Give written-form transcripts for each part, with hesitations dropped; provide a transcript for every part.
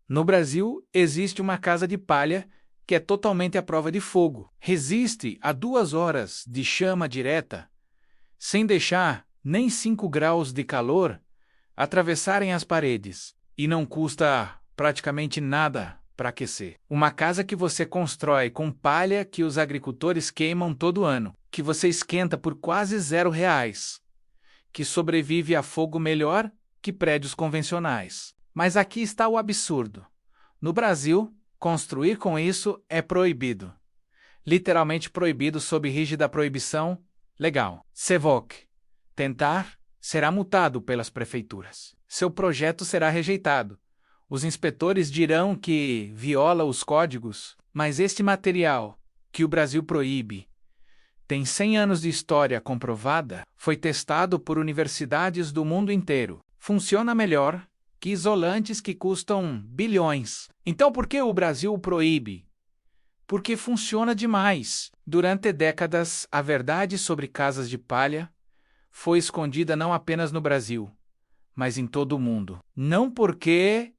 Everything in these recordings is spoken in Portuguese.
No Brasil, existe uma casa de palha que é totalmente à prova de fogo. Resiste a 2 horas de chama direta, sem deixar nem 5 graus de calor atravessarem as paredes. E não custa praticamente nada para aquecer. Uma casa que você constrói com palha que os agricultores queimam todo ano, que você esquenta por quase R$0, que sobrevive a fogo melhor que prédios convencionais. Mas aqui está o absurdo. No Brasil, construir com isso é proibido. Literalmente proibido sob rígida proibição legal. SEVOC. Tentar, será multado pelas prefeituras. Seu projeto será rejeitado. Os inspetores dirão que viola os códigos, mas este material, que o Brasil proíbe, tem 100 anos de história comprovada, foi testado por universidades do mundo inteiro. Funciona melhor que isolantes que custam bilhões. Então por que o Brasil o proíbe? Porque funciona demais. Durante décadas, a verdade sobre casas de palha foi escondida não apenas no Brasil, mas em todo o mundo. Não porque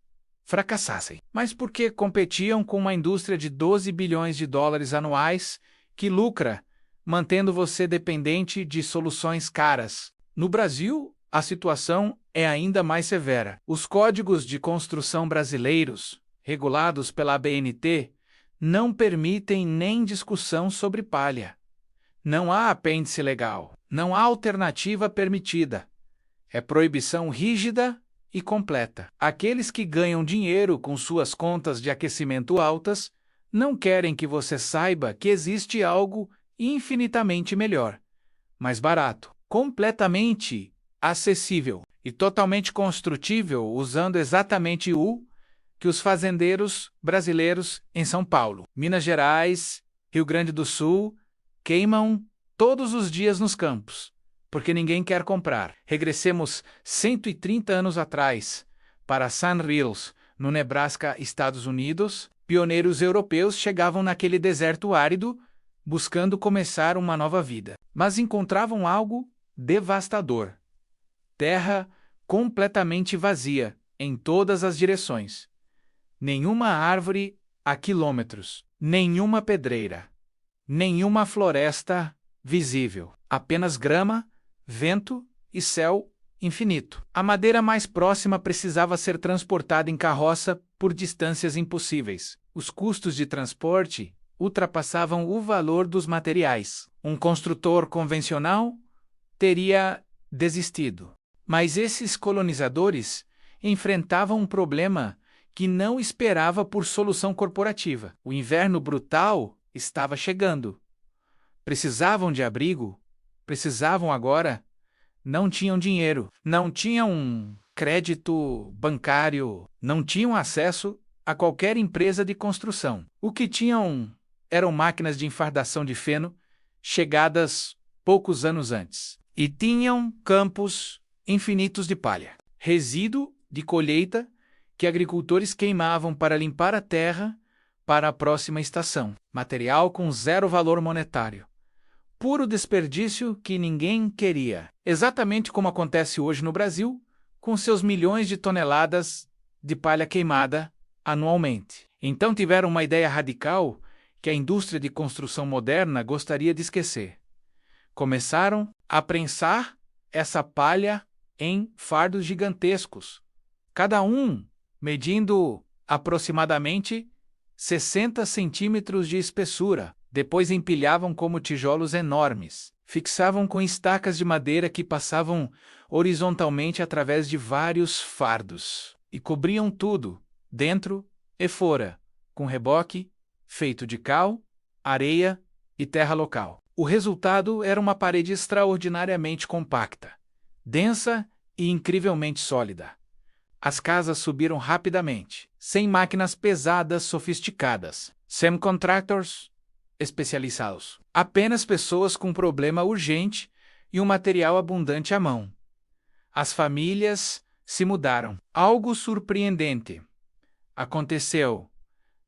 fracassassem, mas porque competiam com uma indústria de 12 bilhões de dólares anuais que lucra, mantendo você dependente de soluções caras. No Brasil, a situação é ainda mais severa. Os códigos de construção brasileiros, regulados pela ABNT, não permitem nem discussão sobre palha. Não há apêndice legal. Não há alternativa permitida. É proibição rígida e completa. Aqueles que ganham dinheiro com suas contas de aquecimento altas não querem que você saiba que existe algo infinitamente melhor, mais barato, completamente acessível e totalmente construtível usando exatamente o que os fazendeiros brasileiros em São Paulo, Minas Gerais, Rio Grande do Sul queimam todos os dias nos campos, porque ninguém quer comprar. Regressemos 130 anos atrás, para Sand Hills, no Nebraska, Estados Unidos. Pioneiros europeus chegavam naquele deserto árido, buscando começar uma nova vida. Mas encontravam algo devastador. Terra completamente vazia, em todas as direções. Nenhuma árvore a quilômetros, nenhuma pedreira, nenhuma floresta visível. Apenas grama, vento e céu infinito. A madeira mais próxima precisava ser transportada em carroça por distâncias impossíveis. Os custos de transporte ultrapassavam o valor dos materiais. Um construtor convencional teria desistido. Mas esses colonizadores enfrentavam um problema que não esperava por solução corporativa. O inverno brutal estava chegando. Precisavam de abrigo, precisavam agora, não tinham dinheiro, não tinham crédito bancário, não tinham acesso a qualquer empresa de construção. O que tinham eram máquinas de enfardação de feno, chegadas poucos anos antes. E tinham campos infinitos de palha, resíduo de colheita que agricultores queimavam para limpar a terra para a próxima estação. Material com 0 valor monetário. Puro desperdício que ninguém queria. Exatamente como acontece hoje no Brasil, com seus milhões de toneladas de palha queimada anualmente. Então tiveram uma ideia radical que a indústria de construção moderna gostaria de esquecer. Começaram a prensar essa palha em fardos gigantescos, cada um medindo aproximadamente 60 centímetros de espessura. Depois empilhavam como tijolos enormes. Fixavam com estacas de madeira que passavam horizontalmente através de vários fardos. E cobriam tudo, dentro e fora, com reboque feito de cal, areia e terra local. O resultado era uma parede extraordinariamente compacta, densa e incrivelmente sólida. As casas subiram rapidamente, sem máquinas pesadas sofisticadas. Subcontractors especializados. Apenas pessoas com problema urgente e um material abundante à mão. As famílias se mudaram. Algo surpreendente aconteceu.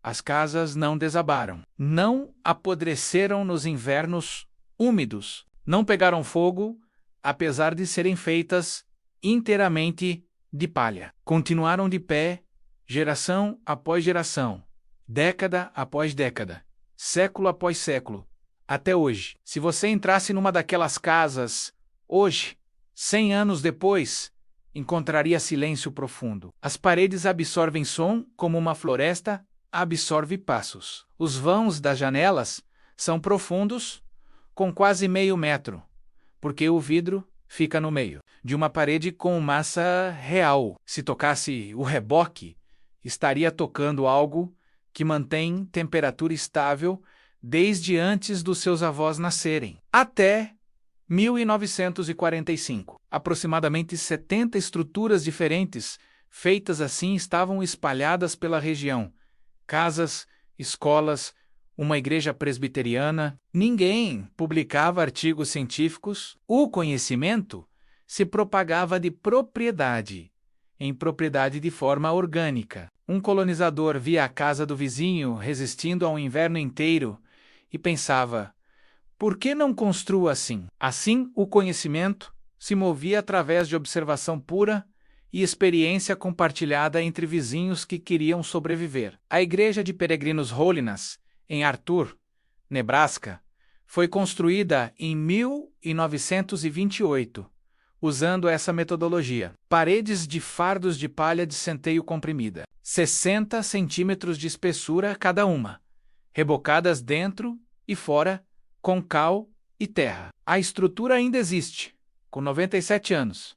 As casas não desabaram. Não apodreceram nos invernos úmidos. Não pegaram fogo, apesar de serem feitas inteiramente de palha. Continuaram de pé, geração após geração, década após década, século após século, até hoje. Se você entrasse numa daquelas casas, hoje, 100 anos depois, encontraria silêncio profundo. As paredes absorvem som como uma floresta absorve passos. Os vãos das janelas são profundos, com quase meio metro, porque o vidro fica no meio de uma parede com massa real. Se tocasse o reboque, estaria tocando algo que mantém temperatura estável desde antes dos seus avós nascerem, até 1945. Aproximadamente 70 estruturas diferentes, feitas assim, estavam espalhadas pela região. Casas, escolas, uma igreja presbiteriana. Ninguém publicava artigos científicos. O conhecimento se propagava de propriedade em propriedade de forma orgânica. Um colonizador via a casa do vizinho resistindo a um inverno inteiro e pensava: por que não construo assim? Assim, o conhecimento se movia através de observação pura e experiência compartilhada entre vizinhos que queriam sobreviver. A Igreja de Peregrinos Holiness, em Arthur, Nebraska, foi construída em 1928, usando essa metodologia. Paredes de fardos de palha de centeio comprimida, 60 centímetros de espessura cada uma, rebocadas dentro e fora, com cal e terra. A estrutura ainda existe, com 97 anos.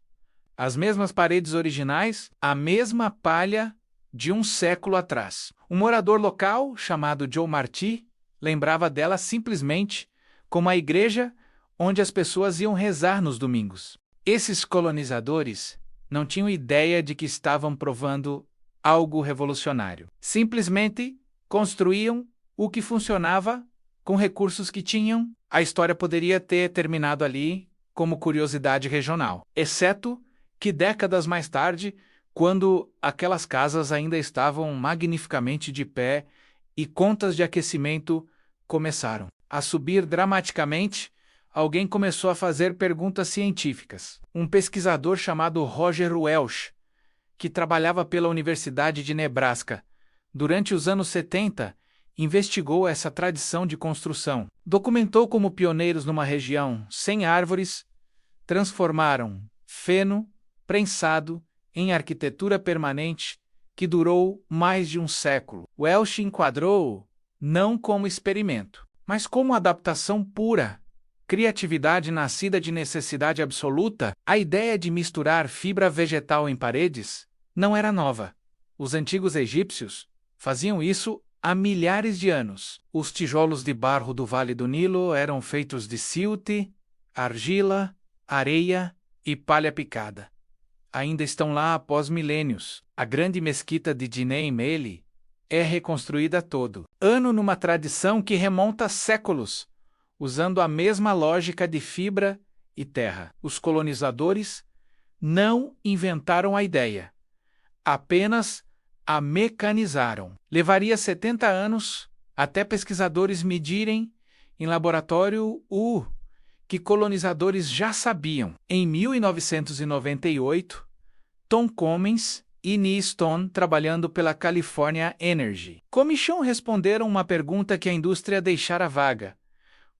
As mesmas paredes originais, a mesma palha de um século atrás. Um morador local, chamado Joe Marty, lembrava dela simplesmente como a igreja onde as pessoas iam rezar nos domingos. Esses colonizadores não tinham ideia de que estavam provando algo revolucionário. Simplesmente construíam o que funcionava com recursos que tinham. A história poderia ter terminado ali como curiosidade regional, exceto que décadas mais tarde, quando aquelas casas ainda estavam magnificamente de pé e contas de aquecimento começaram a subir dramaticamente, alguém começou a fazer perguntas científicas. Um pesquisador chamado Roger Welch, que trabalhava pela Universidade de Nebraska, durante os anos 70, investigou essa tradição de construção. Documentou como pioneiros numa região sem árvores transformaram feno prensado em arquitetura permanente que durou mais de um século. Welch enquadrou não como experimento, mas como adaptação pura, criatividade nascida de necessidade absoluta. A ideia de misturar fibra vegetal em paredes não era nova. Os antigos egípcios faziam isso há milhares de anos. Os tijolos de barro do Vale do Nilo eram feitos de silte, argila, areia e palha picada. Ainda estão lá após milênios. A grande mesquita de Dinem Meli é reconstruída todo ano numa tradição que remonta a séculos, usando a mesma lógica de fibra e terra. Os colonizadores não inventaram a ideia, apenas a mecanizaram. Levaria 70 anos até pesquisadores medirem em laboratório o que colonizadores já sabiam. Em 1998, Tom Cummins e Nee Stone, trabalhando pela California Energy Commission, responderam uma pergunta que a indústria deixara vaga: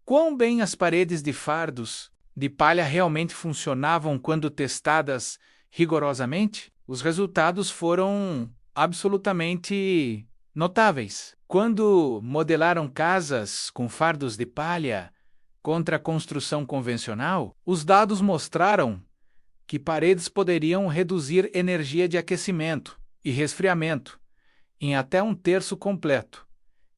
quão bem as paredes de fardos de palha realmente funcionavam quando testadas rigorosamente? Os resultados foram absolutamente notáveis. Quando modelaram casas com fardos de palha contra a construção convencional, os dados mostraram que paredes poderiam reduzir energia de aquecimento e resfriamento em até um terço completo.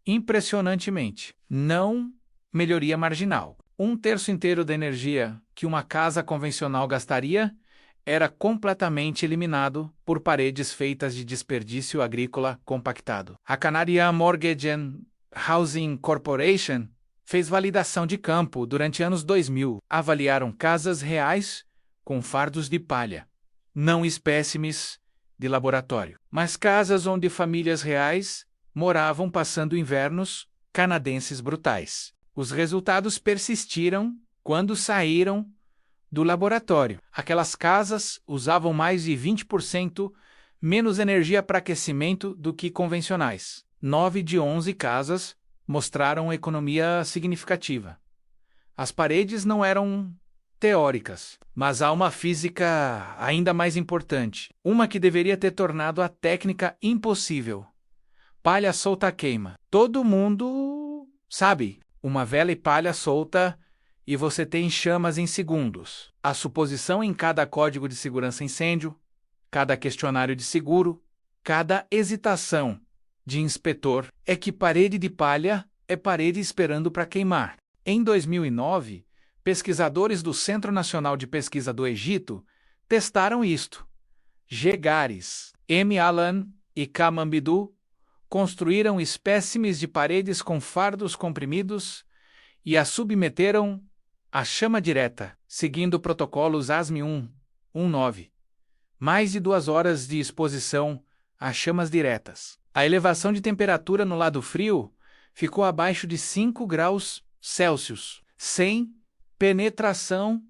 Impressionantemente, não melhoria marginal. Um terço inteiro da energia que uma casa convencional gastaria era completamente eliminado por paredes feitas de desperdício agrícola compactado. A Canadian Mortgage and Housing Corporation fez validação de campo durante anos 2000. Avaliaram casas reais com fardos de palha, não espécimes de laboratório, mas casas onde famílias reais moravam passando invernos canadenses brutais. Os resultados persistiram quando saíram do laboratório. Aquelas casas usavam mais de 20% menos energia para aquecimento do que convencionais. 9 de 11 casas mostraram economia significativa. As paredes não eram teóricas, mas há uma física ainda mais importante, uma que deveria ter tornado a técnica impossível. Palha solta queima. Todo mundo sabe, uma vela e palha solta e você tem chamas em segundos. A suposição em cada código de segurança incêndio, cada questionário de seguro, cada hesitação de inspetor é que parede de palha é parede esperando para queimar. Em 2009, pesquisadores do Centro Nacional de Pesquisa do Egito testaram isto. Gegares, M. Alan e K. Mambidu construíram espécimes de paredes com fardos comprimidos e as submeteram à chama direta, seguindo protocolos ASME 119. Mais de 2 horas de exposição a chamas diretas. A elevação de temperatura no lado frio ficou abaixo de 5 graus Celsius, sem penetração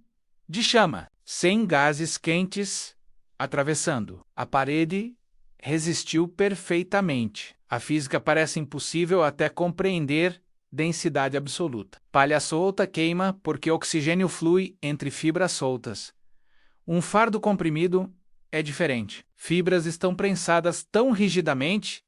de chama, sem gases quentes atravessando. A parede resistiu perfeitamente. A física parece impossível até compreender densidade absoluta. Palha solta queima porque oxigênio flui entre fibras soltas. Um fardo comprimido é diferente. Fibras estão prensadas tão rigidamente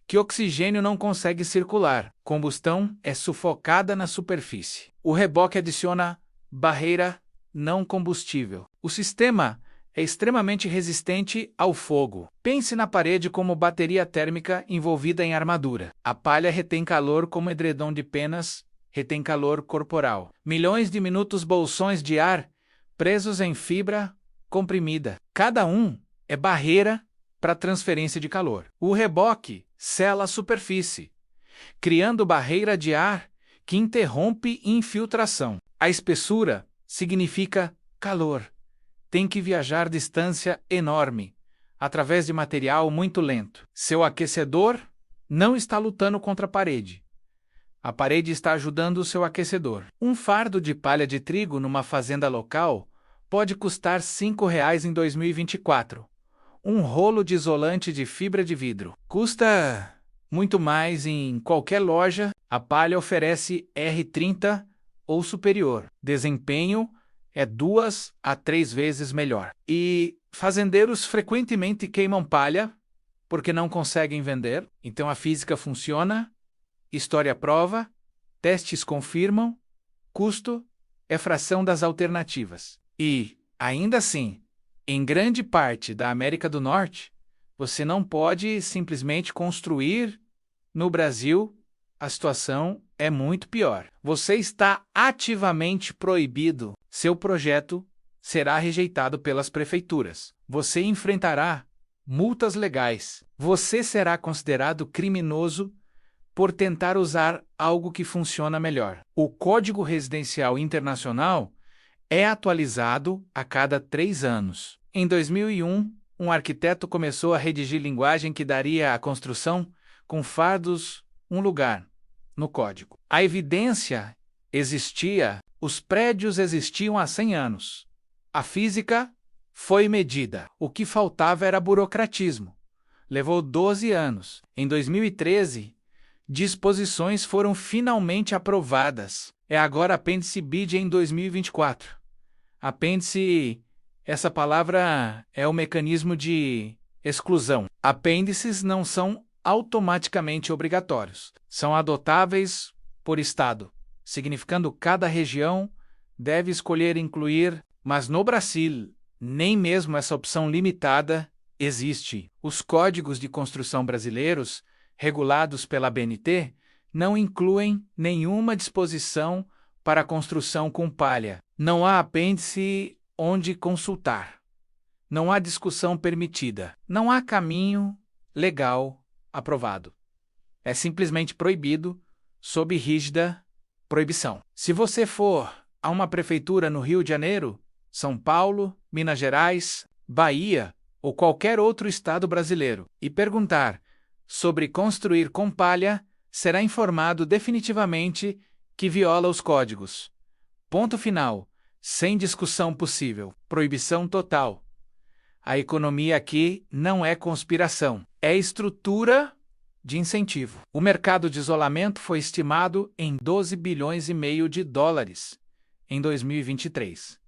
que oxigênio não consegue circular. Combustão é sufocada na superfície. O reboque adiciona barreira não combustível. O sistema é extremamente resistente ao fogo. Pense na parede como bateria térmica envolvida em armadura. A palha retém calor como edredom de penas retém calor corporal. Milhões de minutos bolsões de ar presos em fibra comprimida. Cada um é barreira para transferência de calor. O reboque sela a superfície, criando barreira de ar que interrompe infiltração. A espessura significa calor. Tem que viajar distância enorme, através de material muito lento. Seu aquecedor não está lutando contra a parede. A parede está ajudando o seu aquecedor. Um fardo de palha de trigo numa fazenda local pode custar R$ 5,00 em 2024. Um rolo de isolante de fibra de vidro custa muito mais em qualquer loja. A palha oferece R30 ou superior. Desempenho é 2 a 3 vezes melhor. E fazendeiros frequentemente queimam palha porque não conseguem vender. Então a física funciona, história prova, testes confirmam, custo é fração das alternativas. E, ainda assim, em grande parte da América do Norte, você não pode simplesmente construir. No Brasil, a situação é muito pior. Você está ativamente proibido. Seu projeto será rejeitado pelas prefeituras. Você enfrentará multas legais. Você será considerado criminoso por tentar usar algo que funciona melhor. O Código Residencial Internacional é atualizado a cada 3 anos. Em 2001, um arquiteto começou a redigir linguagem que daria à construção com fardos um lugar no código. A evidência existia, os prédios existiam há 100 anos. A física foi medida. O que faltava era burocratismo. Levou 12 anos. Em 2013, disposições foram finalmente aprovadas. É agora apêndice BID em 2024. Apêndice, essa palavra é o mecanismo de exclusão. Apêndices não são automaticamente obrigatórios. São adotáveis por estado, significando que cada região deve escolher incluir, mas no Brasil, nem mesmo essa opção limitada existe. Os códigos de construção brasileiros, regulados pela ABNT, não incluem nenhuma disposição para construção com palha. Não há apêndice onde consultar. Não há discussão permitida. Não há caminho legal aprovado. É simplesmente proibido, sob rígida proibição. Se você for a uma prefeitura no Rio de Janeiro, São Paulo, Minas Gerais, Bahia ou qualquer outro estado brasileiro e perguntar sobre construir com palha, será informado definitivamente que viola os códigos. Ponto final. Sem discussão possível. Proibição total. A economia aqui não é conspiração, é estrutura de incentivo. O mercado de isolamento foi estimado em 12 bilhões e meio de dólares em 2023.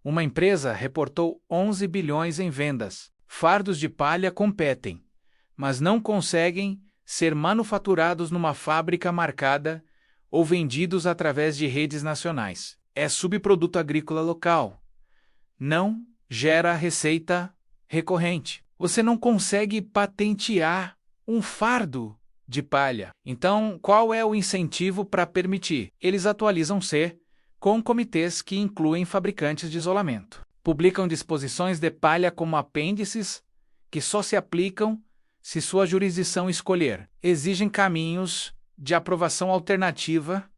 Uma empresa reportou 11 bilhões em vendas. Fardos de palha competem, mas não conseguem ser manufaturados numa fábrica marcada ou vendidos através de redes nacionais. É subproduto agrícola local. Não gera receita recorrente. Você não consegue patentear um fardo de palha. Então, qual é o incentivo para permitir? Eles atualizam-se com comitês que incluem fabricantes de isolamento. Publicam disposições de palha como apêndices que só se aplicam se sua jurisdição escolher. Exigem caminhos de aprovação alternativa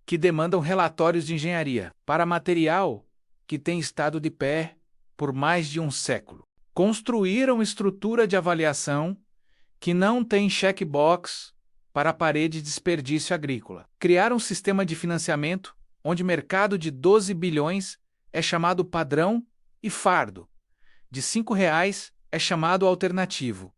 que demandam relatórios de engenharia para material que tem estado de pé por mais de um século. Construíram estrutura de avaliação que não tem checkbox para a parede de desperdício agrícola. Criaram um sistema de financiamento onde mercado de 12 bilhões é chamado padrão e fardo de R$ 5 é chamado alternativo.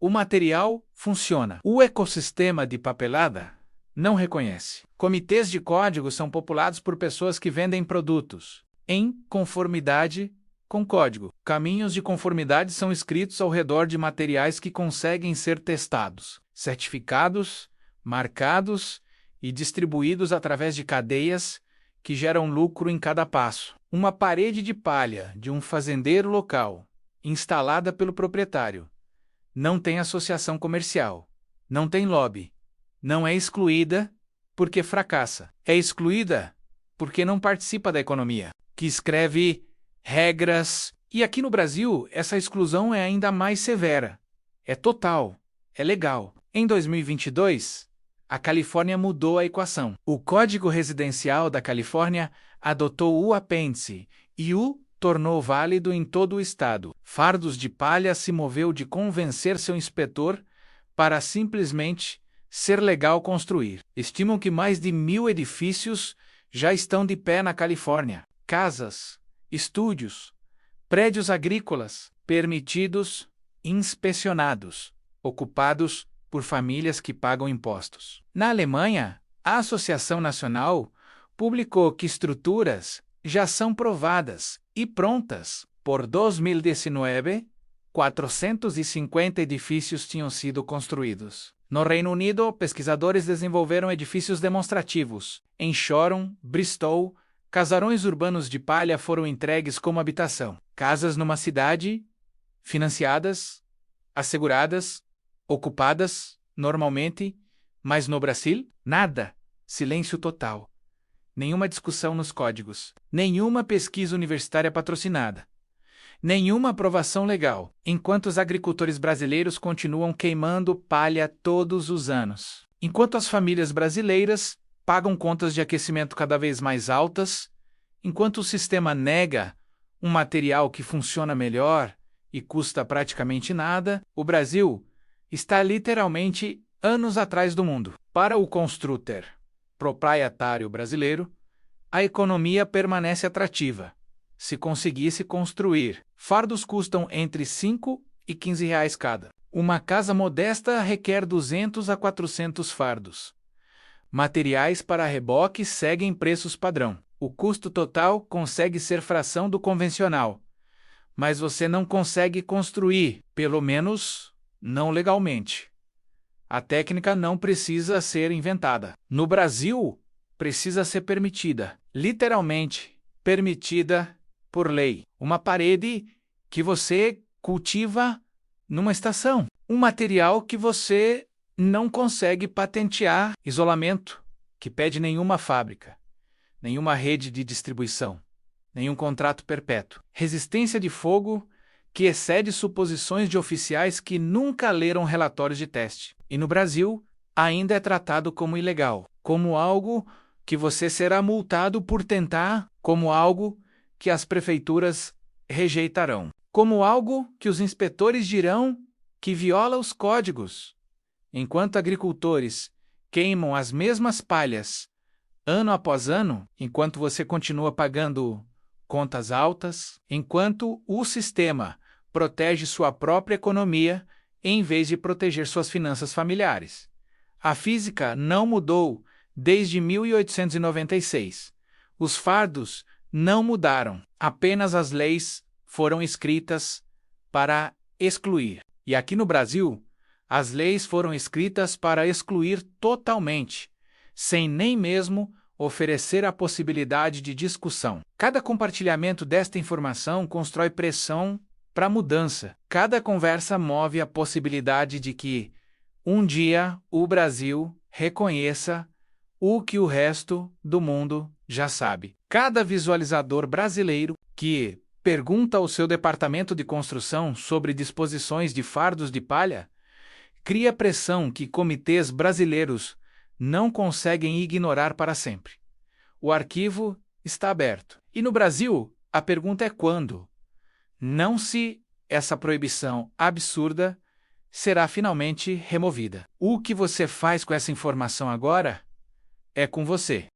O material funciona. O ecossistema de papelada não reconhece. Comitês de código são populados por pessoas que vendem produtos em conformidade com código. Caminhos de conformidade são escritos ao redor de materiais que conseguem ser testados, certificados, marcados e distribuídos através de cadeias que geram lucro em cada passo. Uma parede de palha de um fazendeiro local, instalada pelo proprietário, não tem associação comercial, não tem lobby, não é excluída porque fracassa. É excluída porque não participa da economia, que escreve regras. E aqui no Brasil, essa exclusão é ainda mais severa. É total, é legal. Em 2022, a Califórnia mudou a equação. O Código Residencial da Califórnia adotou o apêndice e o tornou válido em todo o estado. Fardos de Palha se moveu de convencer seu inspetor para simplesmente ser legal construir. Estimam que mais de 1.000 edifícios já estão de pé na Califórnia. Casas, estúdios, prédios agrícolas, permitidos, inspecionados, ocupados por famílias que pagam impostos. Na Alemanha, a Associação Nacional publicou que estruturas já são provadas e prontas. Por 2019, 450 edifícios tinham sido construídos. No Reino Unido, pesquisadores desenvolveram edifícios demonstrativos. Em Shoreham, Bristol, casarões urbanos de palha foram entregues como habitação. Casas numa cidade, financiadas, asseguradas, ocupadas, normalmente, mas no Brasil, nada. Silêncio total. Nenhuma discussão nos códigos. Nenhuma pesquisa universitária patrocinada. Nenhuma aprovação legal, enquanto os agricultores brasileiros continuam queimando palha todos os anos. Enquanto as famílias brasileiras pagam contas de aquecimento cada vez mais altas, enquanto o sistema nega um material que funciona melhor e custa praticamente nada, o Brasil está literalmente anos atrás do mundo. Para o construtor proprietário brasileiro, a economia permanece atrativa. Se conseguisse construir, fardos custam entre 5 e 15 reais cada. Uma casa modesta requer 200 a 400 fardos. Materiais para reboque seguem preços padrão. O custo total consegue ser fração do convencional, mas você não consegue construir, pelo menos não legalmente. A técnica não precisa ser inventada. No Brasil, precisa ser permitida, literalmente permitida por lei. Uma parede que você cultiva numa estação. Um material que você não consegue patentear. Isolamento, que pede nenhuma fábrica, nenhuma rede de distribuição, nenhum contrato perpétuo. Resistência de fogo, que excede suposições de oficiais que nunca leram relatórios de teste. E no Brasil, ainda é tratado como ilegal, como algo que você será multado por tentar, como algo que as prefeituras rejeitarão, como algo que os inspetores dirão que viola os códigos. Enquanto agricultores queimam as mesmas palhas ano após ano, enquanto você continua pagando contas altas, enquanto o sistema protege sua própria economia em vez de proteger suas finanças familiares. A física não mudou desde 1896. Os fardos não mudaram, apenas as leis foram escritas para excluir. E aqui no Brasil, as leis foram escritas para excluir totalmente, sem nem mesmo oferecer a possibilidade de discussão. Cada compartilhamento desta informação constrói pressão para mudança. Cada conversa move a possibilidade de que, um dia, o Brasil reconheça o que o resto do mundo já sabe. Cada visualizador brasileiro que pergunta ao seu departamento de construção sobre disposições de fardos de palha cria pressão que comitês brasileiros não conseguem ignorar para sempre. O arquivo está aberto. E no Brasil, a pergunta é quando? Não se essa proibição absurda será finalmente removida. O que você faz com essa informação agora é com você.